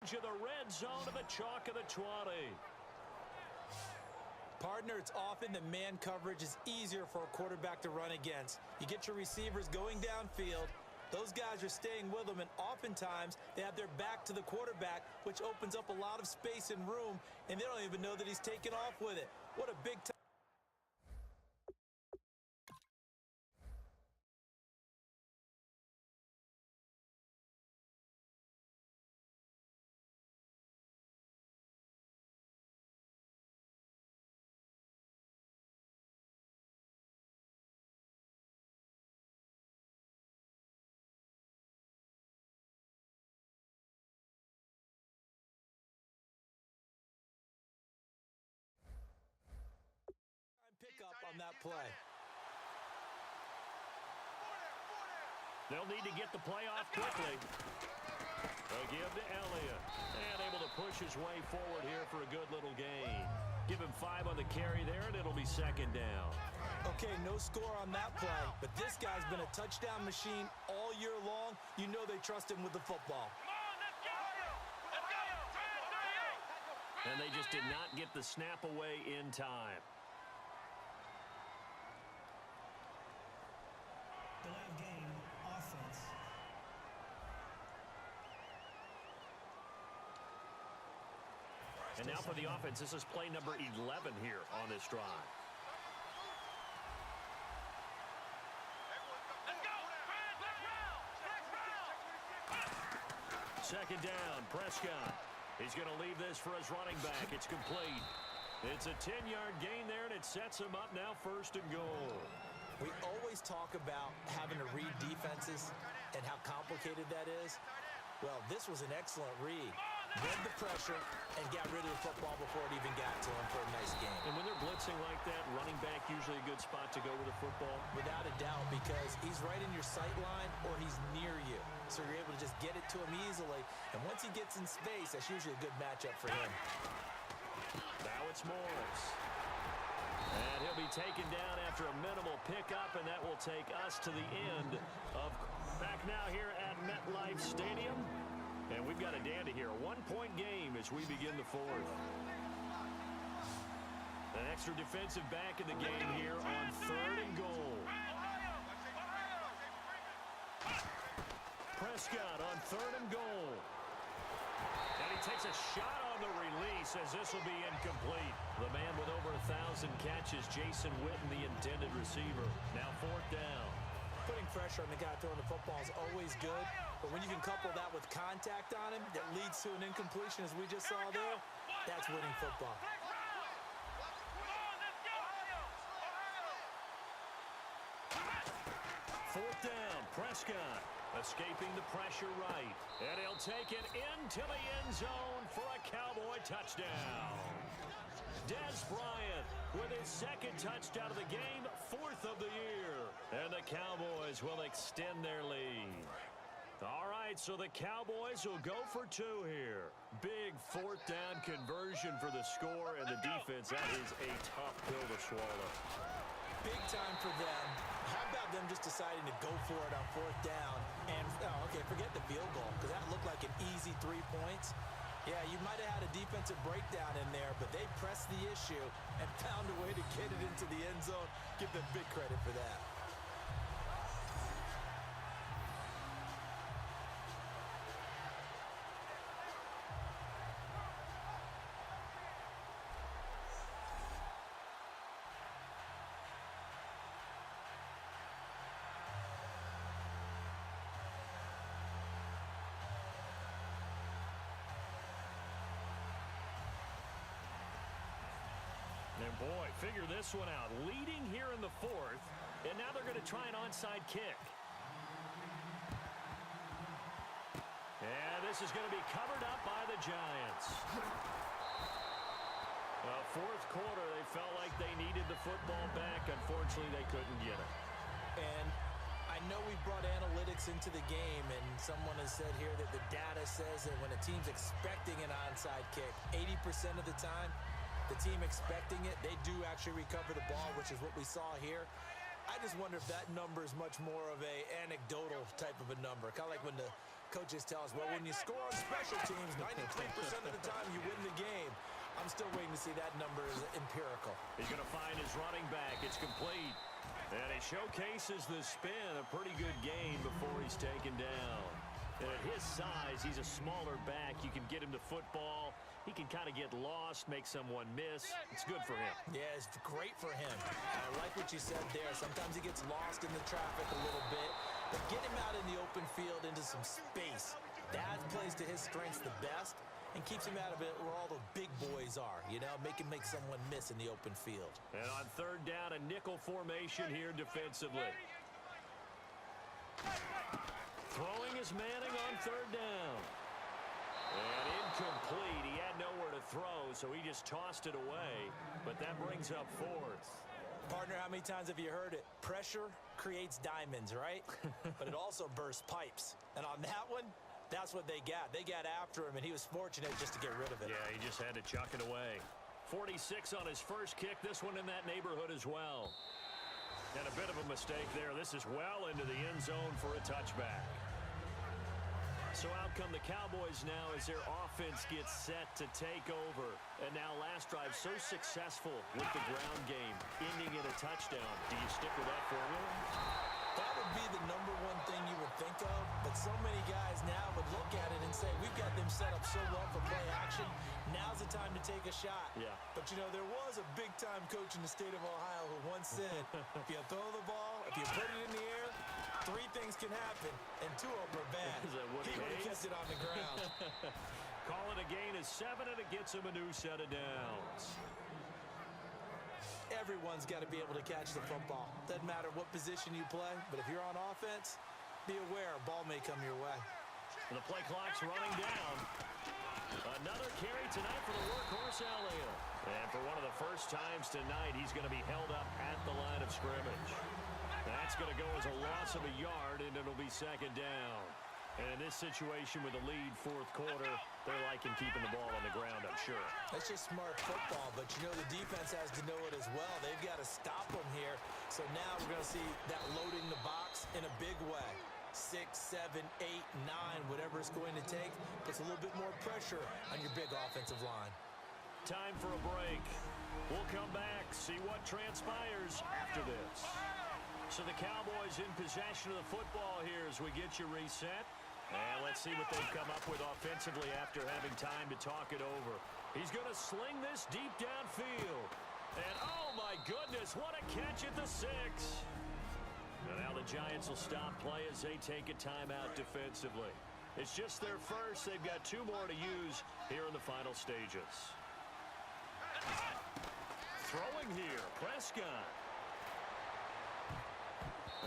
To the red zone to the chalk of the 20. Partner, it's often that man coverage is easier for a quarterback to run against. You get your receivers going downfield. Those guys are staying with them, and oftentimes they have their back to the quarterback, which opens up a lot of space and room, and they don't even know that he's taken off with it. What a big time. Pick up on that play. They'll need to get the play off quickly. They'll give to Elliott. And able to push his way forward here for a good little gain. Give him 5 on the carry there, and it'll be second down. Okay, no score on that play, but this guy's been a touchdown machine all year long. You know they trust him with the football. And they just did not get the snap away in time. Delay of game, offense. And now for the offense, this is play number 11 here on this drive. Second down, Prescott. He's going to leave this for his running back. It's complete. It's a 10-yard gain there, and it sets him up now first and goal. We always talk about having to read defenses and how complicated that is. Well, this was an excellent read. Read the pressure and got rid of the football before it even got to him for a nice game. And when they're blitzing like that, running back usually a good spot to go with the football? Without a doubt, because he's right in your sight line or he's near you. So you're able to just get it to him easily. And once he gets in space, that's usually a good matchup for him. Now it's Morris. And he'll be taken down after a minimal pickup, and that will take us to the end of back now here at MetLife Stadium. And we've got a dandy here, a 1-point game as we begin the fourth. An extra defensive back in the game here on 3rd and goal. Prescott on 3rd and goal. And he takes a shot on the release as this will be incomplete. The man with over 1,000 catches, Jason Witten, the intended receiver. Now 4th down. Putting pressure on the guy throwing the football is always good, but when you can couple that with contact on him that leads to an incompletion, as we just saw there, that's winning football. Fourth down, Prescott escaping the pressure right, and he'll take it into the end zone for a Cowboy touchdown. Dez Bryant with his 2nd touchdown of the game, 4th of the year. And the Cowboys will extend their lead. All right, so the Cowboys will go for 2 here. Big 4th down conversion for the score, and the defense, that is a tough pill to swallow. Big time for them. How about them just deciding to go for it on 4th down? And, okay, forget the field goal, because that looked like an easy 3 points. Yeah, you might have had a defensive breakdown in there, but they pressed the issue and found a way to get it into the end zone. Give them big credit for that. And boy, figure this one out. Leading here in the 4th, and now they're going to try an onside kick. And this is going to be covered up by the Giants. 4th quarter, they felt like they needed the football back. Unfortunately, they couldn't get it. And I know we brought analytics into the game, and someone has said here that the data says that when a team's expecting an onside kick, 80% of the time, the team expecting it, they do actually recover the ball, which is what we saw here. I just wonder if that number is much more of a anecdotal type of a number. Kind of like when the Coaches tell us, well, when you score on special teams, 93% of the time you win the game. I'm still waiting to see that number is empirical. He's going to find his running back. It's complete. And he showcases the spin. A pretty good game before he's taken down. And at his size, he's a smaller back. You can get him to football. He can kind of get lost, make someone miss. It's good for him. Yeah, it's great for him. I like what you said there. Sometimes he gets lost in the traffic a little bit. But get him out in the open field into some space. That plays to his strengths the best and keeps him out of it where all the big boys are. You know, make someone miss in the open field. And on third down, a nickel formation here defensively. Throwing is Manning on third down. And incomplete. He had nowhere to throw, so he just tossed it away. But that brings up fourth. Partner, how many times have you heard it? Pressure creates diamonds, right? But it also bursts pipes. And on that one, that's what they got. They got after him, and he was fortunate just to get rid of it. Yeah, he just had to chuck it away. 46 on his first kick. This one in that neighborhood as well. And a bit of a mistake there. This is well into the end zone for a touchback. So out come the Cowboys now as their offense gets set to take over. And now last drive so successful with the ground game, ending in a touchdown. Do you stick with that formula? That would be the number one thing you would think of, but so many guys now would look at it and say, we've got them set up so well for play action. Now's the time to take a shot. Yeah. But, you know, there was a big-time coach in the state of Ohio who once said, if you throw the ball, if you put it in the air, 3 things can happen, and 2 of them are bad. He would have kept it on the ground. Call it a gain of 7, and it gets him a new set of downs. Everyone's got to be able to catch the football. Doesn't matter what position you play, but if you're on offense, be aware a ball may come your way. The play clock's running down. Another carry tonight for the workhorse Elliott. And for one of the first times tonight, he's going to be held up at the line of scrimmage. That's going to go as a loss of a yard, and it'll be second down. And in this situation with the lead fourth quarter, they're liking keeping the ball on the ground, I'm sure. That's just smart football, but you know the defense has to know it as well. They've got to stop them here. So now we're going to see that loading the box in a big way. 6, 7, 8, 9, whatever it's going to take, puts a little bit more pressure on your big offensive line. Time for a break. We'll come back, see what transpires after this. So the Cowboys in possession of the football here as we get you reset. And let's see what they've come up with offensively after having time to talk it over. He's going to sling this deep downfield. And, oh, my goodness, what a catch at the 6. And now the Giants will stop play as they take a timeout defensively. It's just their first. They've got 2 more to use here in the final stages. Throwing here, Prescott.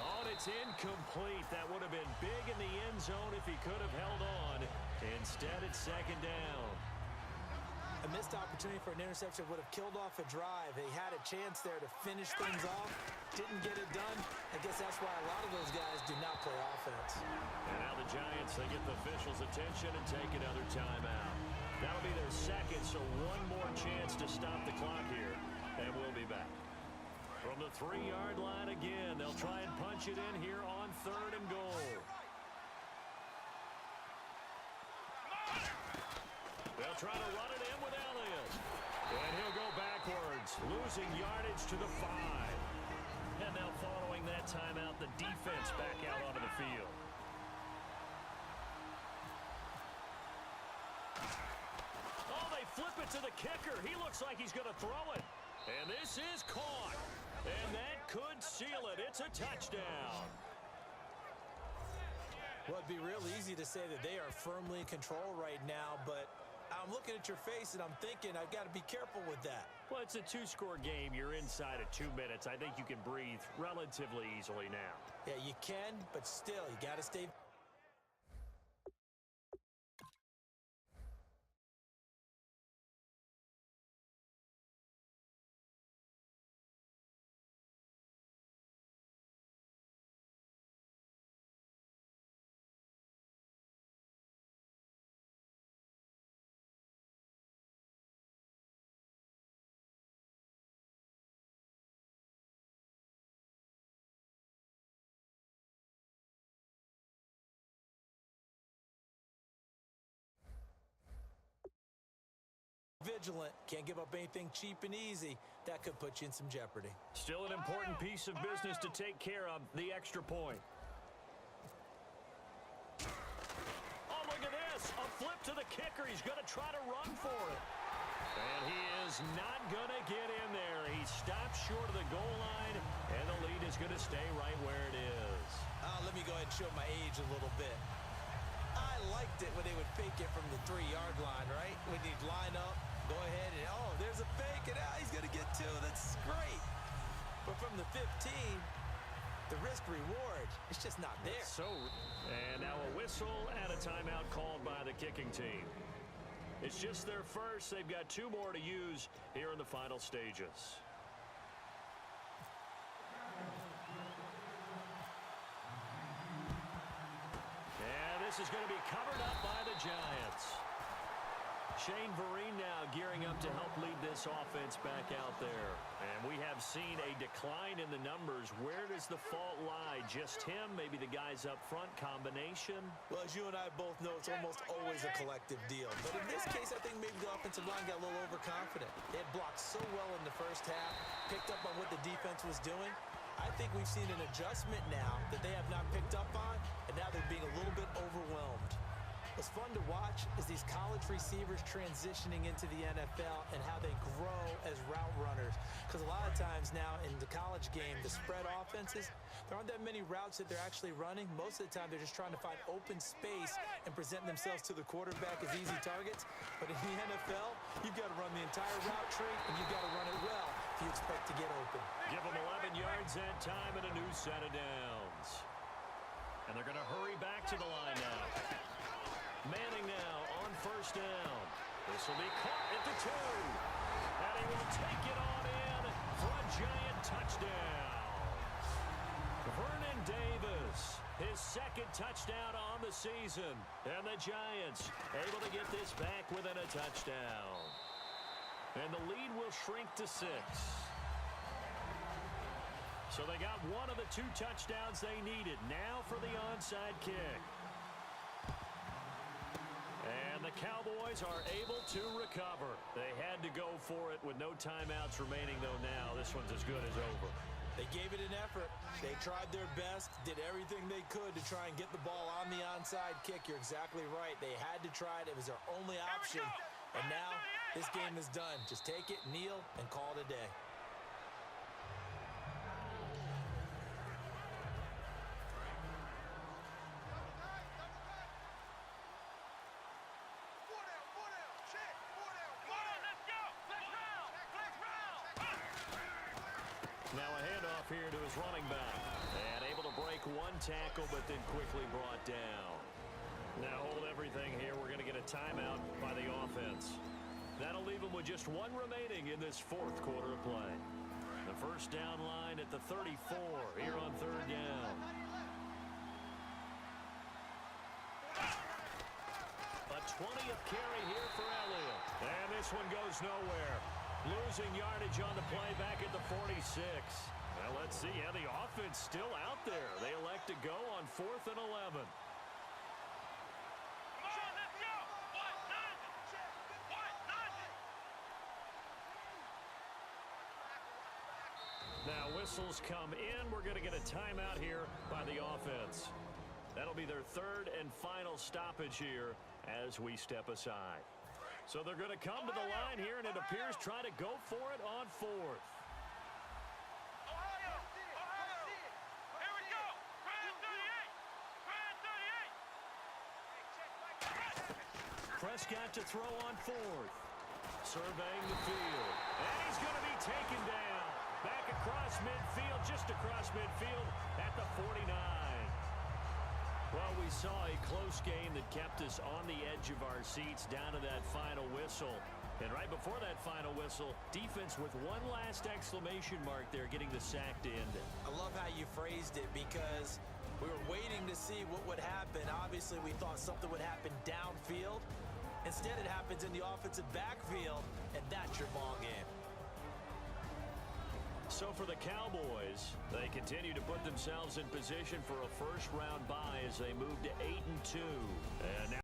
Oh, and it's incomplete. That would have been big in the end zone if he could have held on. Instead, it's second down. A missed opportunity for an interception would have killed off a drive. They had a chance there to finish things off. Didn't get it done. I guess that's why a lot of those guys do not play offense. And now the Giants, they get the officials' attention and take another timeout. That'll be their second, so one more chance to stop the clock here. And we'll be back. From the 3-yard line again, they'll try and punch it in here on 3rd and goal. They'll try to run it in with Elliott. And he'll go backwards, losing yardage to the 5. And now following that timeout, the defense back out onto the field. Oh, they flip it to the kicker. He looks like he's going to throw it. And this is caught. And that could seal it. It's a touchdown. Well, it'd be real easy to say that they are firmly in control right now, but I'm looking at your face and I'm thinking I've got to be careful with that. Well, it's a 2-score game. You're inside of 2 minutes. I think you can breathe relatively easily now. Yeah, you can, but still, you got to stay vigilant. Can't give up anything cheap and easy. That could put you in some jeopardy. Still an important piece of business to take care of, the extra point. Oh, look at this. A flip to the kicker. He's going to try to run for it. And he is not going to get in there. He stops short of the goal line, and the lead is going to stay right where it is. Let me go ahead and show my age a little bit. I liked it when they would fake it from the 3-yard line, right? When you'd line up, go ahead, and oh, there's a fake, and now he's going to get 2. That's great. But from the 15, the risk-reward, it's just not there. And now a whistle and a timeout called by the kicking team. It's just their first. They've got 2 more to use here in the final stages. This is going to be covered up by the Giants. Shane Vereen now gearing up to help lead this offense back out there. And we have seen a decline in the numbers. Where does the fault lie? Just him? Maybe the guys up front? Combination? Well, as you and I both know, it's almost always a collective deal. But in this case, I think maybe the offensive line got a little overconfident. They had blocked so well in the first half, picked up on what the defense was doing. I think we've seen an adjustment now that they have not picked up on, and now they're being a little bit overwhelmed. What's fun to watch is these college receivers transitioning into the NFL and how they grow as route runners. Because a lot of times now in the college game, the spread offenses, there aren't that many routes that they're actually running. Most of the time, they're just trying to find open space and present themselves to the quarterback as easy targets. But in the NFL, you've got to run the entire route tree, and you've got to run it well if you expect to get open. Give them 11 yards that time and a new set of downs. And they're going to hurry back to the line now. Manning now on first down. This will be caught at the 2. And he will take it on in for a giant touchdown. Vernon Davis, his second touchdown on the season. And the Giants able to get this back within a touchdown. And the lead will shrink to 6. So they got one of the 2 touchdowns they needed. Now for the onside kick. And the Cowboys are able to recover. They had to go for it with no timeouts remaining, though now this one's as good as over. They gave it an effort. They tried their best, did everything they could to try and get the ball on the onside kick. You're exactly right. They had to try it. It was their only option. And now this game is done. Just take it, kneel, and call it a day. Now a handoff here to his running back. And able to break one tackle, but then quickly brought down. Now hold everything here. We're going to get a timeout by the offense. That'll leave them with just 1 remaining in this 4th quarter of play. The first down line at the 34 here on 3rd down. A 20th carry here for Elliott. And this one goes nowhere. Losing yardage on the play back at the 46. Well, let's see. Yeah, the offense still out there. They elect to go on 4th and 11. Now whistles come in. We're going to get a timeout here by the offense. That'll be their 3rd and final stoppage here as we step aside. So they're going to come to the line here, and it appears trying to go for it on 4th. Here we go. Prescott to throw on 4th. Surveying the field. And he's going to be taken down. Back across midfield, just across midfield at the 49. Well, we saw a close game that kept us on the edge of our seats down to that final whistle. And right before that final whistle, defense with one last exclamation mark there, getting the sack to end it. I love how you phrased it because we were waiting to see what would happen. Obviously, we thought something would happen downfield. Instead, it happens in the offensive backfield, and that's your ball game. So for the Cowboys, they continue to put themselves in position for a first-round bye as they move to 8-2. And now